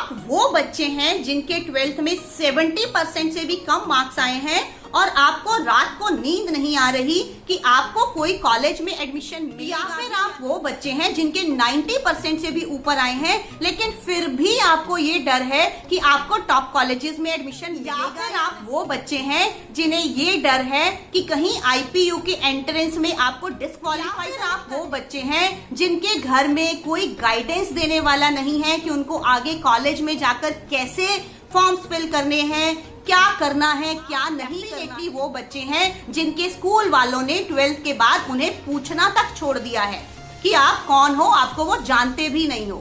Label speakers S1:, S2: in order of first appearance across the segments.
S1: आप वो बच्चे हैं जिनके 12th में 70% से भी कम मार्क्स आए हैं और आपको रात को नींद नहीं आ रही कि आपको कोई कॉलेज में एडमिशन मिलेगा, या फिर आप वो बच्चे हैं जिनके 90% से भी ऊपर आए हैं लेकिन फिर भी आपको ये डर है कि आपको टॉप कॉलेजेस में एडमिशन मिलेगा, या फिर आप वो बच्चे हैं जिन्हें ये डर है कि कहीं IPU के एंट्रेंस में आपको डिस्क्वालीफाई, या फिर आप वो बच्चे हैं जिनके घर में कोई गाइडेंस देने वाला नहीं है कि उनको आगे कॉलेज में जाकर कैसे फॉर्म्स फिल करने हैं, क्या करना है क्या नहीं करना। वो बच्चे हैं जिनके स्कूल वालों ने 12th के बाद उन्हें पूछना तक छोड़ दिया है कि आप कौन हो, आपको वो जानते भी नहीं हो।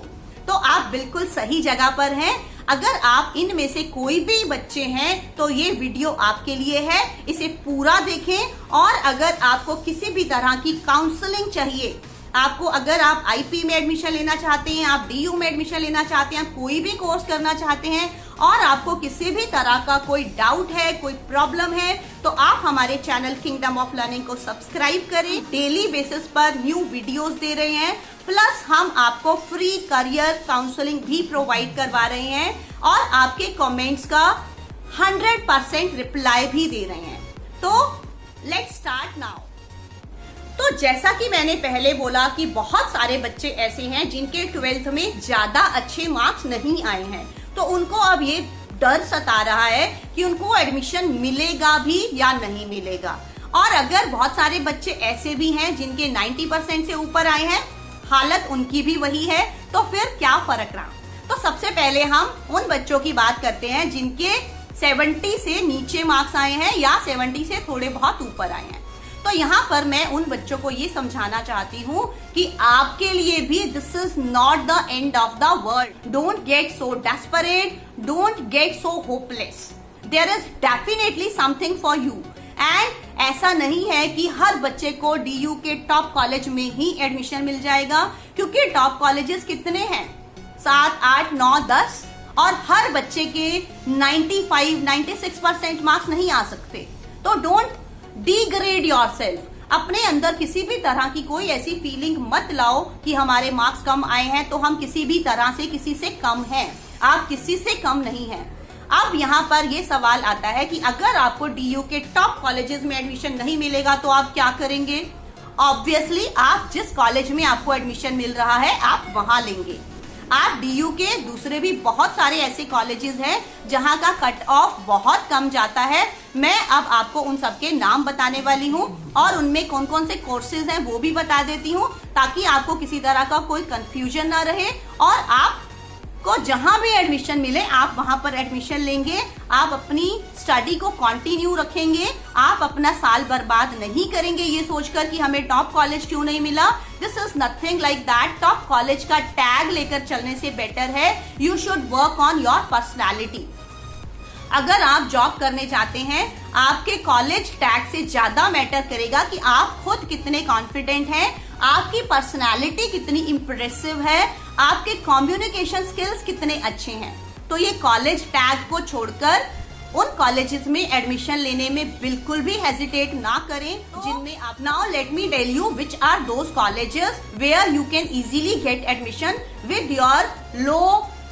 S1: तो आप बिल्कुल सही जगह पर हैं। अगर आप इनमें से कोई भी बच्चे हैं तो ये वीडियो आपके लिए है, इसे पूरा देखें। और अगर आपको किसी भी तरह की काउंसलिंग चाहिए, आपको अगर आप IP में एडमिशन लेना चाहते हैं, आप DU में एडमिशन लेना चाहते हैं, कोई भी कोर्स करना चाहते हैं और आपको किसी भी तरह का कोई डाउट है, कोई प्रॉब्लम है, तो आप हमारे चैनल किंगडम ऑफ लर्निंग को सब्सक्राइब करें। डेली बेसिस पर न्यू वीडियोस दे रहे हैं, प्लस हम आपको फ्री करियर काउंसलिंग भी प्रोवाइड करवा रहे हैं और आपके कमेंट्स का 100% रिप्लाई भी दे रहे हैं। तो लेट्स स्टार्ट नाउ। तो जैसा कि मैंने पहले बोला कि बहुत सारे बच्चे ऐसे हैं जिनके 12th में ज्यादा अच्छे मार्क्स नहीं आए हैं, तो उनको अब ये डर सता रहा है कि उनको एडमिशन मिलेगा भी या नहीं मिलेगा। और अगर बहुत सारे बच्चे ऐसे भी हैं जिनके 90% से ऊपर आए हैं, हालत उनकी भी वही है, तो फिर क्या फर्क रहा। तो सबसे पहले हम उन बच्चों की बात करते हैं जिनके 70 से नीचे मार्क्स आए हैं या 70 से थोड़े बहुत ऊपर आए हैं। तो यहाँ पर मैं उन बच्चों को ये समझाना चाहती हूँ कि आपके लिए भी this is not the end of the world. Don't get so desperate, don't get so hopeless, there is definitely something for you. And ऐसा नहीं है कि हर बच्चे को DU के टॉप कॉलेज में ही एडमिशन मिल जाएगा, क्योंकि टॉप कॉलेजेस कितने हैं, 7, 8, 9, 10, और हर बच्चे के 95-96% मार्क्स नहीं आ सकते। तो डोंट डिग्रेड योरसेल्फ। अपने अंदर किसी भी तरह की कोई ऐसी फीलिंग मत लाओ कि हमारे मार्क्स कम आए हैं तो हम किसी भी तरह से किसी से कम हैं। आप किसी से कम नहीं हैं। अब यहाँ पर ये सवाल आता है कि अगर आपको DU के टॉप कॉलेजेस में एडमिशन नहीं मिलेगा तो आप क्या करेंगे। ऑब्वियसली आप जिस कॉलेज में आपको एडमिशन मिल रहा है आप वहां लेंगे। आप DU के दूसरे भी बहुत सारे ऐसे कॉलेजेस हैं जहां का कट ऑफ बहुत कम जाता है। मैं अब आपको उन सबके नाम बताने वाली हूं और उनमें कौन कौन से कोर्सेज हैं वो भी बता देती हूं, ताकि आपको किसी तरह का कोई कंफ्यूजन ना रहे और आपको जहां भी एडमिशन मिले आप वहां पर एडमिशन लेंगे। आप अपनी स्टडी को कंटिन्यू रखेंगे, आप अपना साल बर्बाद नहीं करेंगे ये सोचकर कि हमें टॉप कॉलेज क्यों नहीं मिला। This is nothing like that. Top college का टैग लेकर चलने से बेटर है you should work on your personality. अगर आप जॉब करने चाहते हैं, आपके कॉलेज टैग से ज्यादा मैटर करेगा कि आप खुद कितने कॉन्फिडेंट हैं, आपकी पर्सनालिटी कितनी इंप्रेसिव है, आपके कम्युनिकेशन स्किल्स कितने अच्छे हैं। तो ये कॉलेज टैग को छोड़कर उन कॉलेजेस में एडमिशन लेने में बिल्कुल भी हेजिटेट ना करें जिनमें आप। Now let me tell you which are those colleges where you can easily get admission with your low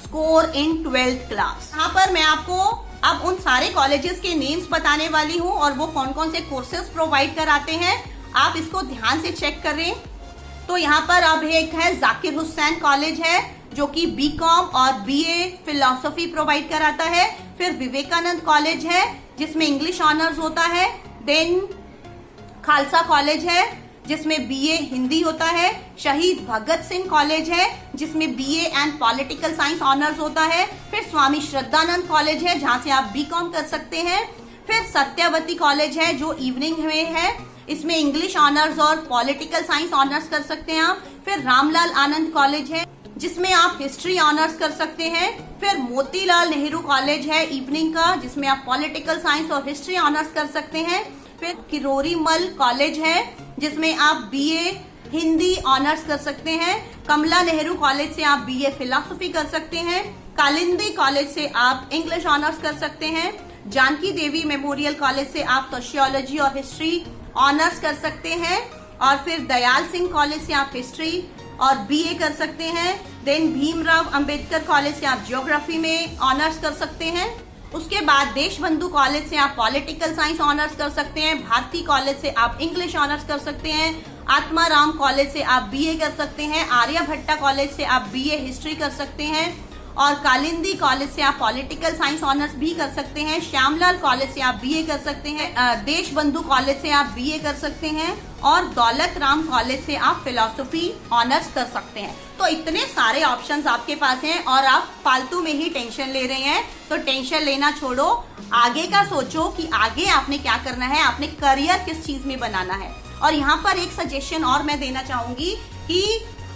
S1: score in 12th class. यहाँ पर मैं आपको अब उन सारे कॉलेजेस के नेम्स बताने वाली हूँ और वो कौन कौन से कोर्सेज प्रोवाइड कराते हैं, आप इसको ध्यान से चेक करें। तो यहाँ पर अब एक है जाकिर हुसैन कॉलेज है जो कि BCom और BA फिलोसफी प्रोवाइड कराता है। फिर विवेकानंद कॉलेज है जिसमें इंग्लिश ऑनर्स होता है। देन खालसा कॉलेज है जिसमें BA हिंदी होता है। शहीद भगत सिंह कॉलेज है जिसमें BA and political science honours होता है। फिर स्वामी श्रद्धानंद कॉलेज है जहां से आप BCom कर सकते हैं। फिर सत्यवती कॉलेज है जो इवनिंग में है, इसमें इंग्लिश ऑनर्स और पॉलिटिकल साइंस ऑनर्स कर सकते हैं आप। फिर रामलाल आनंद कॉलेज है जिसमें आप हिस्ट्री ऑनर्स कर सकते हैं। फिर मोतीलाल नेहरू कॉलेज है इवनिंग का जिसमें आप पॉलिटिकल साइंस और हिस्ट्री ऑनर्स कर सकते हैं। फिर किरोरीमल कॉलेज है जिसमें आप BA हिंदी ऑनर्स कर सकते हैं। कमला नेहरू कॉलेज से आप BA फिलोसफी कर सकते हैं। कालिंदी कॉलेज से आप इंग्लिश ऑनर्स कर सकते हैं। जानकी देवी मेमोरियल कॉलेज से आप सोशियोलॉजी और हिस्ट्री ऑनर्स कर सकते हैं। और फिर दयाल सिंह कॉलेज से आप हिस्ट्री और बीए कर सकते हैं। देन भीमराव अंबेडकर कॉलेज से आप ज्योग्राफी में ऑनर्स कर सकते हैं। उसके बाद देशबंधु कॉलेज से आप पॉलिटिकल साइंस ऑनर्स कर सकते हैं। भारती कॉलेज से आप इंग्लिश ऑनर्स कर सकते हैं। आत्माराम कॉलेज से आप बीए कर सकते हैं। आर्यभट्टा कॉलेज से आप बीए हिस्ट्री कर सकते हैं। और कालिंदी कॉलेज से आप पॉलिटिकल साइंस ऑनर्स भी कर सकते हैं। श्यामलाल कॉलेज से आप बीए कर सकते हैं। देशबंधु कॉलेज से आप बीए कर सकते हैं। और दौलत राम कॉलेज से आप फिलॉसफी ऑनर्स कर सकते हैं। तो इतने सारे ऑप्शंस आपके पास हैं और आप फालतू में ही टेंशन ले रहे हैं। तो टेंशन लेना छोड़ो, आगे का सोचो कि आगे आपने क्या करना है, आपने करियर किस चीज में बनाना है। और यहाँ पर एक सजेशन और मैं देना चाहूंगी कि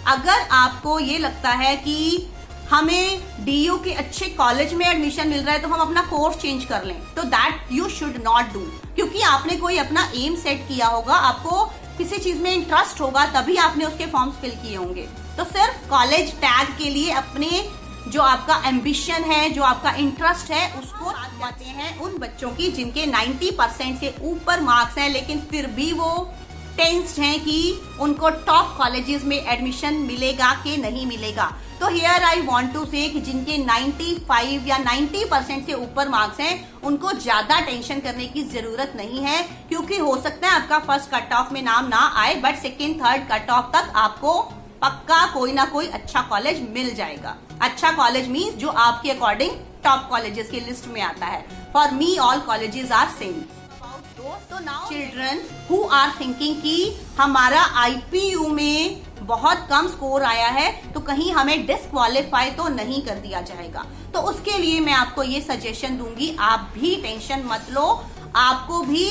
S1: अगर आपको ये लगता है कि हमें डीयू के अच्छे कॉलेज में एडमिशन मिल रहा है तो हम अपना कोर्स चेंज कर लें, तो that you should not do. क्योंकि आपने कोई अपना एम सेट किया होगा, आपको किसी चीज में इंटरेस्ट होगा, तभी आपने उसके फॉर्म्स फिल किए होंगे। तो सिर्फ कॉलेज टैग के लिए अपने जो आपका एम्बिशन है, जो आपका इंटरेस्ट है, उसको आते हैं उन बच्चों की जिनके 90% से ऊपर मार्क्स हैं, लेकिन फिर भी वो टेंस्ड हैं कि उनको टॉप कॉलेजेस में एडमिशन मिलेगा कि नहीं मिलेगा। तो हियर आई वांट टू से कि जिनके 95 या 90% से ऊपर मार्क्स हैं, उनको ज्यादा टेंशन करने की जरूरत नहीं है। क्योंकि हो सकता है आपका फर्स्ट कट ऑफ में नाम ना आए, but second third cut off तक आपको पक्का कोई ना कोई अच्छा कॉलेज मिल जाएगा। अच्छा कॉलेज मीन्स जो आपके अकॉर्डिंग टॉप कॉलेजेस की लिस्ट में आता है। For me all colleges are same. तो now children who are thinking कि हमारा आईपीयू में बहुत कम स्कोर आया है तो कहीं हमें डिस्क्वालीफाई तो नहीं कर दिया जाएगा, तो उसके लिए मैं आपको ये सजेशन दूंगी, आप भी टेंशन मत लो, आपको भी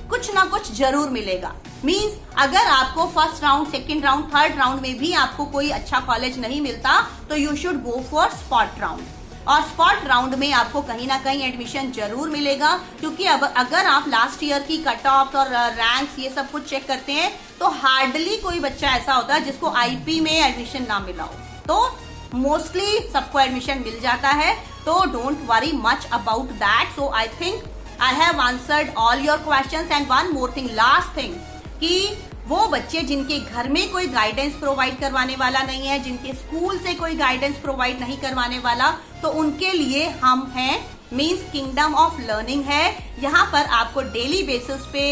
S1: कुछ ना कुछ जरूर मिलेगा। मींस अगर आपको first round, second round, third round में भी आपको कोई अच्छा कॉलेज नहीं मिलता तो you should go for spot round. और स्पॉट राउंड में आपको कहीं ना कहीं एडमिशन जरूर मिलेगा। क्योंकि अब अगर आप लास्ट ईयर की कट ऑफ और रैंक्स ये सब कुछ चेक करते हैं तो हार्डली कोई बच्चा ऐसा होता है जिसको आईपी में एडमिशन ना मिला हो। तो मोस्टली सबको एडमिशन मिल जाता है, तो don't worry much about that. So I think I have answered all your questions. And one more thing, last thing, कि वो बच्चे जिनके घर में कोई गाइडेंस प्रोवाइड करवाने वाला नहीं है, जिनके स्कूल से कोई गाइडेंस प्रोवाइड नहीं करवाने वाला, तो उनके लिए हम हैं, मींस किंगडम ऑफ लर्निंग है। यहाँ पर आपको डेली बेसिस पे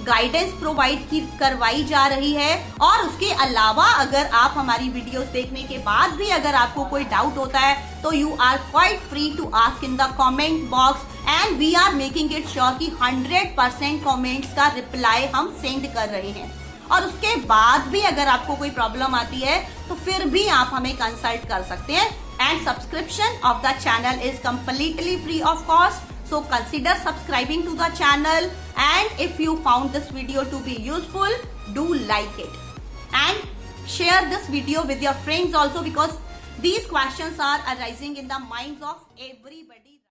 S1: गाइडेंस प्रोवाइड करवाई जा रही है। और उसके अलावा अगर आप हमारी वीडियोस देखने के बाद भी अगर आपको कोई डाउट होता है तो you are quite free to ask in the comment box, and we are making it sure कि 100% कमेंट्स का रिप्लाई हम सेंड कर रहे हैं। और उसके बाद भी अगर आपको कोई प्रॉब्लम आती है तो फिर भी आप हमें कंसल्ट कर सकते हैं। And subscription of the channel is completely free of cost, so consider subscribing to the channel, and if you found this video to be useful, do like it and share this video with your friends also, because these questions are arising in the minds of everybody.